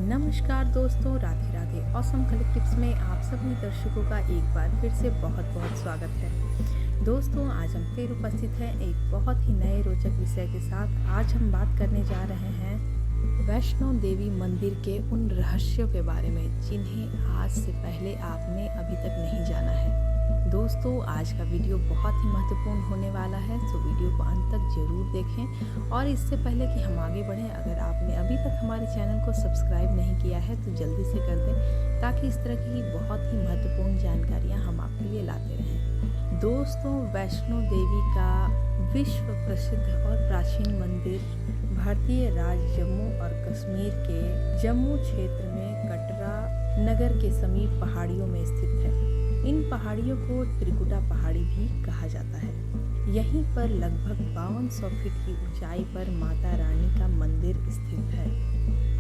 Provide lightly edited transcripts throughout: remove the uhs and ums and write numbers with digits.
नमस्कार दोस्तों, Radhe Radhe. Awesome collect tips में आप सभी दर्शकों का एक बार फिर से बहुत बहुत स्वागत है। दोस्तों, आज हम फिर उपस्थित हैं एक बहुत ही नए रोचक विषय के साथ। आज हम बात करने जा रहे हैं वैष्णो देवी मंदिर के उन रहस्यों के बारे में जिन्हें आज से पहले आपने अभी तक नहीं जाना है। दोस्तों, आज का वीडियो बहुत ही महत्वपूर्ण होने वाला है, तो वीडियो को अंत तक जरूर देखें। और इससे पहले कि हम आगे बढ़ें, अगर आपने अभी तक हमारे चैनल को सब्सक्राइब नहीं किया है तो जल्दी से कर दें, ताकि इस तरह की बहुत ही महत्वपूर्ण जानकारियाँ हम आपके लिए लाते रहें। दोस्तों, वैष्णो देवी का विश्व प्रसिद्ध और प्राचीन मंदिर भारतीय राज्य जम्मू और कश्मीर के जम्मू क्षेत्र में कटरा नगर के समीप पहाड़ियों में स्थित है। इन पहाड़ियों को त्रिकुटा पहाड़ी भी कहा जाता है। यहीं पर लगभग 5200 फीट की ऊंचाई पर माता रानी का मंदिर स्थित है।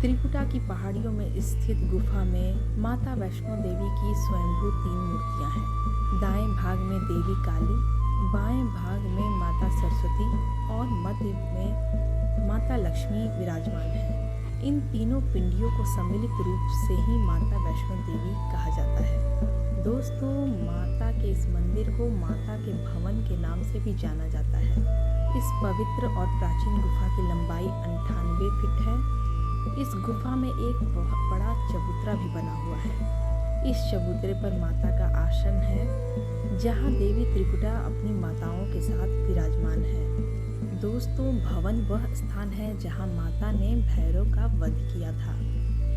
त्रिकुटा की पहाड़ियों में स्थित गुफा में माता वैष्णो देवी की स्वयंभू 3 मूर्तियां हैं। दाएं भाग में देवी काली, बाएं भाग में माता सरस्वती और मध्य में माता लक्ष्मी विराजमान है। इन तीनों पिंडियों को सम्मिलित रूप से ही माता वैष्णो देवी कहा जाता है। दोस्तों, माता के इस मंदिर को माता के भवन के नाम से भी जाना जाता है। इस पवित्र और प्राचीन गुफा की लंबाई 98 फीट है। इस गुफा में एक बहुत बड़ा चबूतरा भी बना हुआ है। इस चबूतरे पर माता का आसन है, जहां देवी त्रिकुटा अपनी माताओं के साथ विराजमान है। दोस्तों, भवन वह स्थान है जहां माता ने भैरव का वध किया था।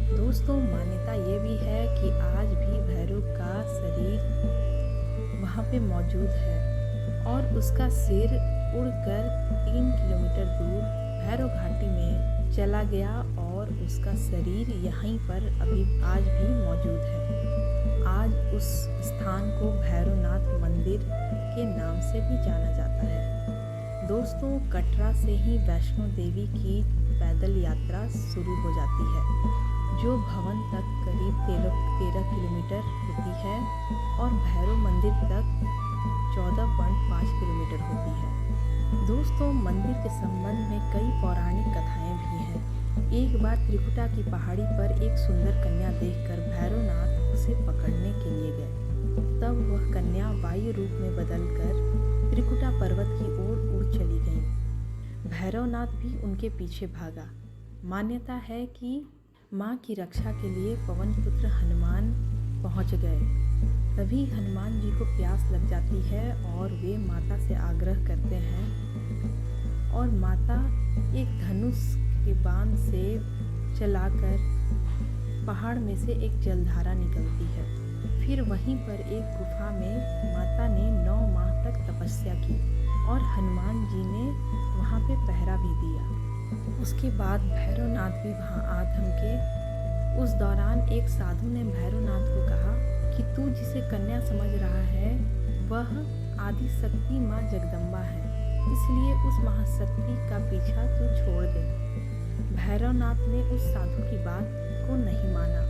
दोस्तों, मान्यता ये भी है कि आज भी भैरव का शरीर वहाँ पे मौजूद है और उसका सिर उड़कर 3 किलोमीटर दूर भैरव घाटी में चला गया और उसका शरीर यहीं पर अभी आज भी मौजूद है। आज उस स्थान को भैरवनाथ मंदिर के नाम से भी जाना जाता है। दोस्तों, कटरा से ही वैष्णो देवी की पैदल यात्रा शुरू हो जाती है, जो भवन तक करीब 13 किलोमीटर होती है और भैरव मंदिर तक 14.5 किलोमीटर होती है। दोस्तों, मंदिर के संबंध में कई पौराणिक कथाएं भी हैं। एक बार त्रिकुटा की पहाड़ी पर एक सुंदर कन्या देखकर भैरवनाथ उसे पकड़ने के लिए गए। तब वह कन्या वायु रूप में बदलकर त्रिकुटा पर्वत की ओर उड़ चली गई। भैरवनाथ भी उनके पीछे भागा। मान्यता है कि माँ की रक्षा के लिए पवन पुत्र हनुमान पहुँच गए। तभी हनुमान जी को प्यास लग जाती है और वे माता से आग्रह करते हैं और माता एक धनुष के बाण से चलाकर पहाड़ में से एक जलधारा निकलती है। फिर वहीं पर एक गुफा में माता ने 9 माह तक तपस्या की और हनुमान जी ने वहाँ पे पहरा भी दिया। उसके बाद भैरवनाथ भी वहाँ आ धमके। उस दौरान एक साधु ने भैरवनाथ को कहा कि तू जिसे कन्या समझ रहा है वह आदि शक्ति माँ जगदम्बा है, इसलिए उस महाशक्ति का पीछा तू छोड़ दे। भैरवनाथ ने उस साधु की बात को नहीं माना।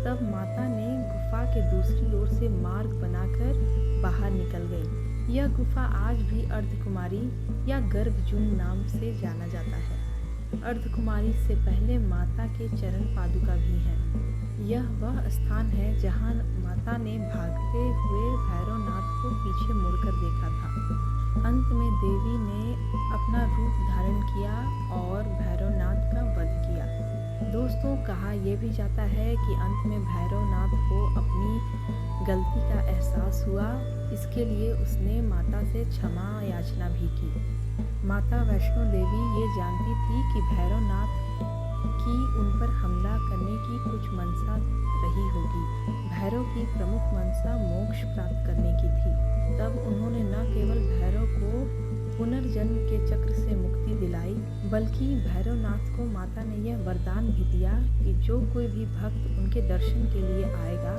तब माता ने गुफा के दूसरी ओर से मार्ग बनाकर बाहर निकल गई। यह गुफा आज भी अर्धकुमारी या गर्भजून नाम से जाना जाता है। अर्धकुमारी से पहले माता के चरण पादुका भी है। यह वह स्थान है जहां माता ने भागते हुए भैरवनाथ को पीछे मुड़कर देखा था। अंत में देवी ने अपना रूप धारण किया और भैरवनाथ का वध किया। दोस्तों, कहा यह भी जाता है कि अंत में भैरवनाथ को अपनी गलती का एहसास हुआ। इसके लिए उसने माता से क्षमा याचना भी की। माता वैष्णो देवी ये जानती थी कि भैरवनाथ की उन पर हमला करने की कुछ मंशा रही होगी। भैरव की प्रमुख मंशा मोक्ष प्राप्त करने की थी। तब उन्होंने न केवल भैरव को पुनर्जन्म के चक्र से मुक्ति दिलाई, बल्कि भैरवनाथ को माता ने यह वरदान भी दिया कि जो कोई भी भक्त उनके दर्शन के लिए आएगा,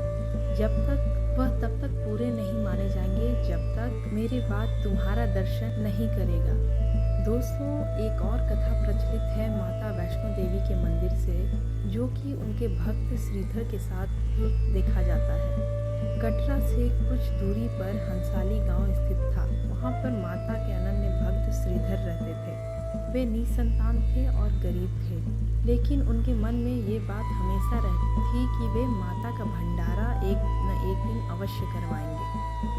वह तब तक पूरे नहीं माने जाएंगे जब तक मेरे बाद तुम्हारा दर्शन नहीं करेगा। दोस्तों, एक और कथा प्रचलित है माता वैष्णो देवी के मंदिर से, जो कि उनके भक्त श्रीधर के साथ भी देखा जाता है। कटरा से कुछ दूरी पर हंसाली गांव स्थित था। वहां पर माता के अनन्य भक्त श्रीधर रहते थे। वे निसंतान थे और गरीब थे। लेकिन उनके मन में ये बात हमेशा रहती थी कि वे माता का भंडारा एक न एक दिन अवश्य करवाएंगे।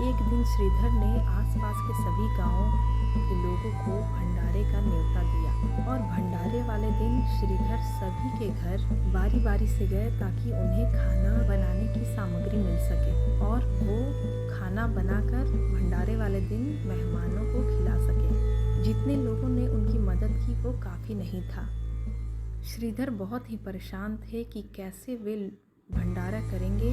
एक दिन श्रीधर ने आसपास के सभी गांवों के लोगों को भंडारे का न्योता दिया और भंडारे वाले दिन श्रीधर सभी के घर बारी बारी से गए ताकि उन्हें खाना बनाने की सामग्री मिल सके और वो खाना बनाकर भंडारे वाले दिन मेहमानों को खिला सके। जितने लोगों ने उनकी मदद की वो काफ़ी नहीं था। श्रीधर बहुत ही परेशान थे कि कैसे वे भंडारा करेंगे,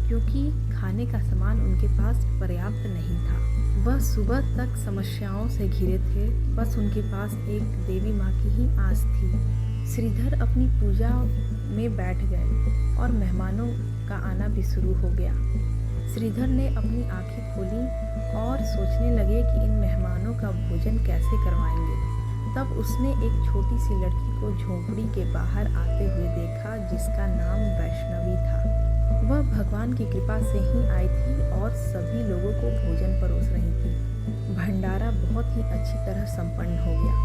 क्योंकि खाने का सामान उनके पास पर्याप्त नहीं था। वह सुबह तक समस्याओं से घिरे थे, बस उनके पास एक देवी माँ की ही आस थी। श्रीधर अपनी पूजा में बैठ गए और मेहमानों का आना भी शुरू हो गया। श्रीधर ने अपनी आंखें खोली और सोचने लगे कि इन मेहमानों का भोजन कैसे करवाएंगे। तब उसने एक छोटी सी लड़की को झोंपड़ी के बाहर आते हुए देखा, जिसका नाम वैष्णवी था। वह भगवान की कृपा से ही आई थी और सभी लोगों को भोजन परोस रही थी। भंडारा बहुत ही अच्छी तरह संपन्न हो गया।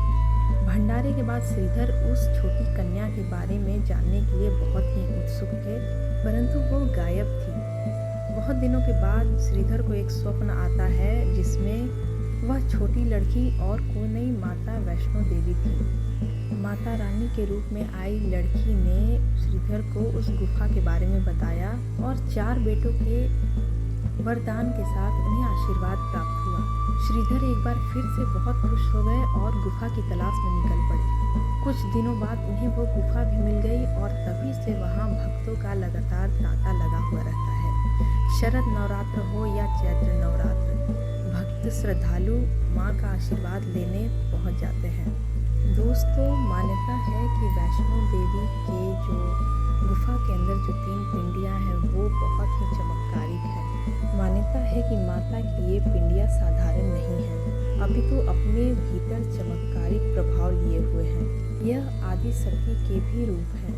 भंडारे के बाद श्रीधर उस छोटी कन्या के बारे में जानने के लिए बहुत ही उत्सुक थे, परंतु वो गायब थी। बहुत दिनों के बाद श्रीधर को एक स्वप्न आता है जिसमें वह छोटी लड़की और कोई नहीं माता वैष्णो देवी थी। माता रानी के रूप में आई लड़की ने श्रीधर को उस गुफा के बारे में बताया और 4 बेटों के वरदान के साथ उन्हें आशीर्वाद प्राप्त हुआ। श्रीधर एक बार फिर से बहुत खुश हो गए और गुफा की तलाश में निकल पड़े। कुछ दिनों बाद उन्हें वो गुफा भी मिल गई और तभी से वहाँ भक्तों का लगातार तांता लगा हुआ रहता है। शरद नवरात्र हो या चैत्र नवरात्र, भक्त श्रद्धालु माँ का आशीर्वाद लेने पहुँच जाते हैं। दोस्तों, मान्यता है कि वैष्णो देवी के जो गुफा के अंदर जो 3 पिंडियाँ हैं वो बहुत ही चमत्कारिक है। मान्यता है कि माता की ये पिंडियाँ साधारण नहीं हैं, अपितु अपने भीतर चमत्कारिक प्रभाव लिए हुए हैं। यह आदि शक्ति के भी रूप हैं।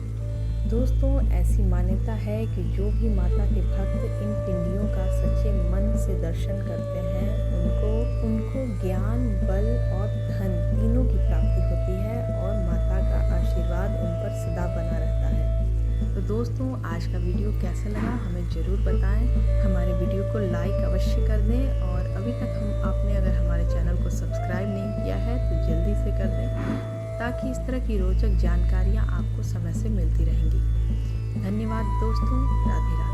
दोस्तों, ऐसी मान्यता है कि जो भी माता के भक्त इन पिंडियों का सच्चे मन से दर्शन करते हैं उनको ज्ञान, बल और धन तीनों की प्राप्ति होती है और माता का आशीर्वाद उन पर सदा बना रहता है। तो दोस्तों, आज का वीडियो कैसा लगा हमें ज़रूर बताएं। हमारे वीडियो को लाइक अवश्य कर दें और अभी तक आपने अगर हमारे चैनल को सब्सक्राइब नहीं किया है तो जल्दी से कर दें, ताकि इस तरह की रोचक जानकारियाँ आपको समय से मिलती रहेंगी। धन्यवाद दोस्तों, राधे राधे।